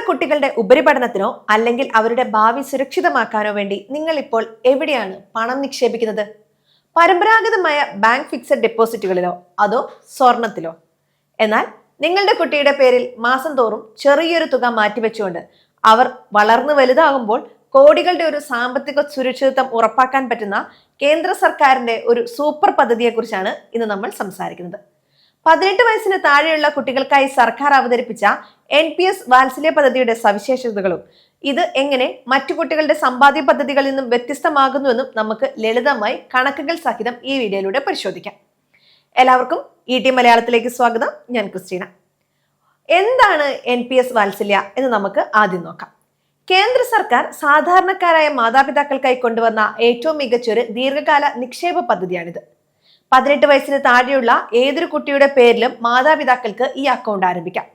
കുട്ടികളുടെ ഉപരിപഠനത്തിനോ അല്ലെങ്കിൽ അവരുടെ ഭാവി സുരക്ഷിതമാക്കാനോ വേണ്ടി നിങ്ങൾ ഇപ്പോൾ എവിടെയാണ് പണം നിക്ഷേപിക്കുന്നത്? പരമ്പരാഗതമായ ബാങ്ക് ഫിക്സഡ് ഡെപ്പോസിറ്റുകളിലോ അതോ സ്വർണത്തിലോ? എന്നാൽ നിങ്ങളുടെ കുട്ടിയുടെ പേരിൽ മാസം തോറും ചെറിയൊരു തുക മാറ്റിവെച്ചുകൊണ്ട് അവർ വളർന്നു വലുതാകുമ്പോൾ കോടികളുടെ ഒരു സാമ്പത്തിക സുരക്ഷിതത്വം ഉറപ്പാക്കാൻ പറ്റുന്ന കേന്ദ്ര സർക്കാരിന്റെ ഒരു സൂപ്പർ പദ്ധതിയെക്കുറിച്ചാണ് ഇന്ന് നമ്മൾ സംസാരിക്കുന്നത്. 18 വയസ്സിന് താഴെയുള്ള കുട്ടികൾക്കായി സർക്കാർ അവതരിപ്പിച്ച NPS വാത്സല്യ പദ്ധതിയുടെ സവിശേഷതകളും ഇത് എങ്ങനെ മറ്റു കുട്ടികളുടെ സമ്പാദ്യ പദ്ധതികളിൽ നിന്നും വ്യത്യസ്തമാകുന്നുവെന്നും നമുക്ക് ലളിതമായി കണക്കുകൾ സഹിതം ഈ വീഡിയോയിലൂടെ പരിശോധിക്കാം. എല്ലാവർക്കും ET മലയാളത്തിലേക്ക് സ്വാഗതം. ഞാൻ ക്രിസ്റ്റീന. എന്താണ് NPS വാത്സല്യ എന്ന് നമുക്ക് ആദ്യം നോക്കാം. കേന്ദ്ര സർക്കാർ സാധാരണക്കാരായ മാതാപിതാക്കൾക്കായി കൊണ്ടുവന്ന ഏറ്റവും മികച്ചൊരു ദീർഘകാല നിക്ഷേപ പദ്ധതിയാണിത്. 18 വയസ്സിന് താഴെയുള്ള ഏതൊരു കുട്ടിയുടെ പേരിലും മാതാപിതാക്കൾക്ക് ഈ അക്കൗണ്ട് ആരംഭിക്കാം.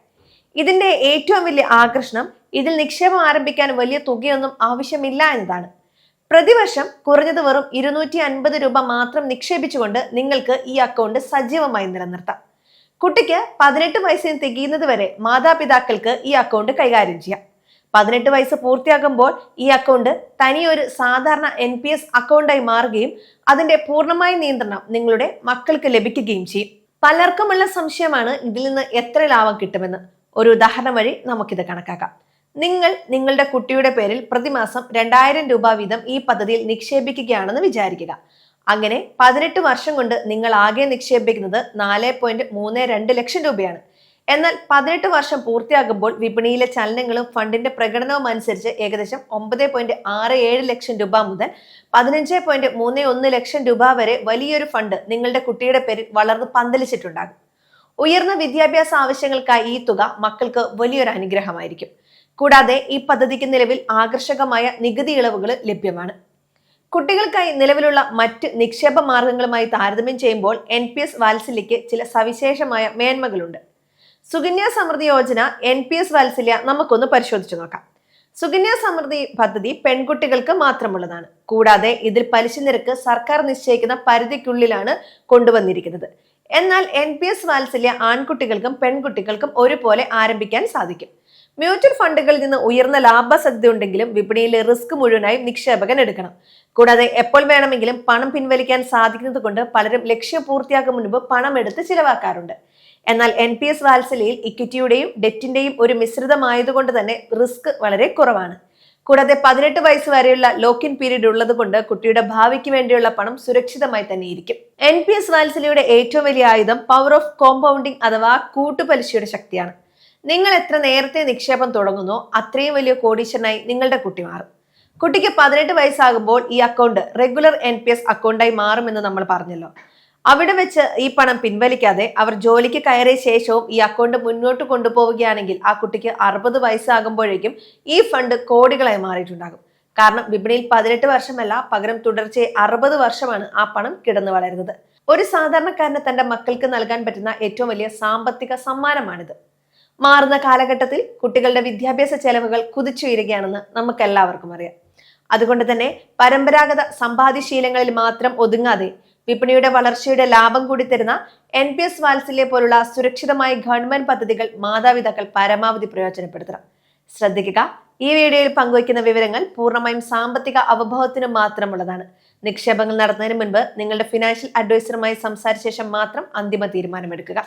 ഇതിന്റെ ഏറ്റവും വലിയ ആകർഷണം ഇതിൽ നിക്ഷേപം ആരംഭിക്കാൻ വലിയ തുകയൊന്നും ആവശ്യമില്ല എന്നതാണ്. പ്രതിവർഷം കുറഞ്ഞത് വെറും 250 രൂപ മാത്രം നിക്ഷേപിച്ചുകൊണ്ട് നിങ്ങൾക്ക് ഈ അക്കൗണ്ട് സജീവമായി നിലനിർത്താം. കുട്ടിക്ക് 18 വയസ്സിന് തികയുന്നത് വരെ മാതാപിതാക്കൾക്ക് ഈ അക്കൗണ്ട് കൈകാര്യം ചെയ്യാം. 18 വയസ്സ് പൂർത്തിയാകുമ്പോൾ ഈ അക്കൗണ്ട് തനിയൊരു സാധാരണ NPS അക്കൗണ്ടായി മാറുകയും അതിന്റെ പൂർണ്ണമായ നിയന്ത്രണം നിങ്ങളുടെ മക്കൾക്ക് ലഭിക്കുകയും ചെയ്യും. പലർക്കുമുള്ള സംശയമാണ് ഇതിൽ നിന്ന് എത്ര ലാഭം കിട്ടുമെന്ന്. ഒരു ഉദാഹരണം വഴി നമുക്കിത് കണക്കാക്കാം. നിങ്ങൾ നിങ്ങളുടെ കുട്ടിയുടെ പേരിൽ പ്രതിമാസം 2000 രൂപ വീതം ഈ പദ്ധതിയിൽ നിക്ഷേപിക്കുകയാണെന്ന് വിചാരിക്കുക. അങ്ങനെ 18 വർഷം കൊണ്ട് നിങ്ങൾ ആകെ നിക്ഷേപിക്കുന്നത് 4.32 ലക്ഷം രൂപയാണ്. എന്നാൽ 18 വർഷം പൂർത്തിയാകുമ്പോൾ വിപണിയിലെ ചലനങ്ങളും ഫണ്ടിന്റെ പ്രകടനവും അനുസരിച്ച് ഏകദേശം 9.67 ലക്ഷം രൂപ മുതൽ 15.31 ലക്ഷം രൂപ വരെ വലിയൊരു ഫണ്ട് നിങ്ങളുടെ കുട്ടിയുടെ പേരിൽ വളർന്ന് പന്തലിച്ചിട്ടുണ്ടാകും. ഉയർന്ന വിദ്യാഭ്യാസ ആവശ്യങ്ങൾക്കായി ഈ തുക മക്കൾക്ക് വലിയൊരു അനുഗ്രഹമായിരിക്കും. കൂടാതെ ഈ പദ്ധതിക്ക് നിലവിൽ ആകർഷകമായ നികുതി ഇളവുകൾ ലഭ്യമാണ്. കുട്ടികൾക്കായി നിലവിലുള്ള മറ്റ് നിക്ഷേപ മാർഗങ്ങളുമായി താരതമ്യം ചെയ്യുമ്പോൾ NPS വാത്സല്യയ്ക്ക് ചില സവിശേഷമായ മേന്മകളുണ്ട്. സുകന്യ സമൃദ്ധി യോജന NPS വാത്സല്യ നമുക്കൊന്ന് പരിശോധിച്ചു നോക്കാം. സുകന്യ സമൃദ്ധി പദ്ധതി പെൺകുട്ടികൾക്ക് മാത്രമുള്ളതാണ്. കൂടാതെ ഇതിൽ പലിശ നിരക്ക് സർക്കാർ നിശ്ചയിക്കുന്ന പരിധിക്കുള്ളിലാണ് കൊണ്ടുവന്നിരിക്കുന്നത്. എന്നാൽ NPS വാത്സല്യ ആൺകുട്ടികൾക്കും പെൺകുട്ടികൾക്കും ഒരുപോലെ ആരംഭിക്കാൻ സാധിക്കും. മ്യൂച്വൽ ഫണ്ടുകളിൽ നിന്ന് ഉയർന്ന ലാഭസാധ്യത ഉണ്ടെങ്കിലും വിപണിയിലെ റിസ്ക് മുഴുവനായും നിക്ഷേപകൻ എടുക്കണം. കൂടാതെ എപ്പോൾ വേണമെങ്കിലും പണം പിൻവലിക്കാൻ സാധിക്കുന്നത് കൊണ്ട് പലരും ലക്ഷ്യം പൂർത്തിയാക്കും മുൻപ് പണം എടുത്ത് ചിലവാക്കാറുണ്ട്. എന്നാൽ NPS വാത്സല്യയിൽ ഇക്വിറ്റിയുടെയും ഡെറ്റിന്റെയും ഒരു മിശ്രിതമായതുകൊണ്ട് തന്നെ റിസ്ക് വളരെ കുറവാണ്. കൂടാതെ 18 വയസ്സ് വരെയുള്ള ലോക്ക്-ഇൻ പീരീഡ് ഉള്ളത് കൊണ്ട് കുട്ടിയുടെ ഭാവിക്ക് വേണ്ടിയുള്ള പണം സുരക്ഷിതമായി തന്നെ ഇരിക്കും. NPS വാത്സല്യയുടെ ഏറ്റവും വലിയ ആയുധം പവർ ഓഫ് കോമ്പൗണ്ടിങ് അഥവാ കൂട്ടുപലിശയുടെ ശക്തിയാണ്. നിങ്ങൾ എത്ര നേരത്തെ നിക്ഷേപം തുടങ്ങുന്നോ അത്രയും വലിയ കോടീശ്വരനായി നിങ്ങളുടെ കുട്ടി മാറും. കുട്ടിക്ക് 18 വയസ്സാകുമ്പോൾ ഈ അക്കൗണ്ട് റെഗുലർ NPS അക്കൗണ്ടായി മാറുമെന്ന് നമ്മൾ പറഞ്ഞല്ലോ. അവിടെ വെച്ച് ഈ പണം പിൻവലിക്കാതെ അവർ ജോലിക്ക് കയറിയ ശേഷവും ഈ അക്കൗണ്ട് മുന്നോട്ട് കൊണ്ടുപോവുകയാണെങ്കിൽ ആ കുട്ടിക്ക് 60 വയസ്സാകുമ്പോഴേക്കും ഈ ഫണ്ട് കോടികളായി മാറിയിട്ടുണ്ടാകും. കാരണം വിപണിയിൽ 18 വർഷമല്ല, പകരം തുടർച്ചയായി 60 വർഷമാണ് ആ പണം കിടന്നു വളരുന്നത്. ഒരു സാധാരണക്കാരന് തന്റെ മക്കൾക്ക് നൽകാൻ പറ്റുന്ന ഏറ്റവും വലിയ സാമ്പത്തിക സമ്മാനമാണിത്. മാറുന്ന കാലഘട്ടത്തിൽ കുട്ടികളുടെ വിദ്യാഭ്യാസ ചെലവുകൾ കുതിച്ചുയരുകയാണെന്ന് നമുക്ക് എല്ലാവർക്കും അറിയാം. അതുകൊണ്ട് തന്നെ പരമ്പരാഗത സമ്പാദ്യശീലങ്ങളിൽ മാത്രം ഒതുങ്ങാതെ വിപണിയുടെ വളർച്ചയുടെ ലാഭം കൂടി തരുന്ന NPS വാത്സല്യ പോലുള്ള സുരക്ഷിതമായ ഗവൺമെന്റ് പദ്ധതികൾ മാതാപിതാക്കൾ പരമാവധി പ്രയോജനപ്പെടുത്തണം. ശ്രദ്ധിക്കുക, ഈ വീഡിയോയിൽ പങ്കുവയ്ക്കുന്ന വിവരങ്ങൾ പൂർണ്ണമായും സാമ്പത്തിക അവബോധത്തിന് മാത്രമുള്ളതാണ്. നിക്ഷേപങ്ങൾ നടത്തുന്നതിന് മുൻപ് നിങ്ങളുടെ ഫിനാൻഷ്യൽ അഡ്വൈസറുമായി സംസാരിച്ച ശേഷം മാത്രം അന്തിമ തീരുമാനമെടുക്കുക.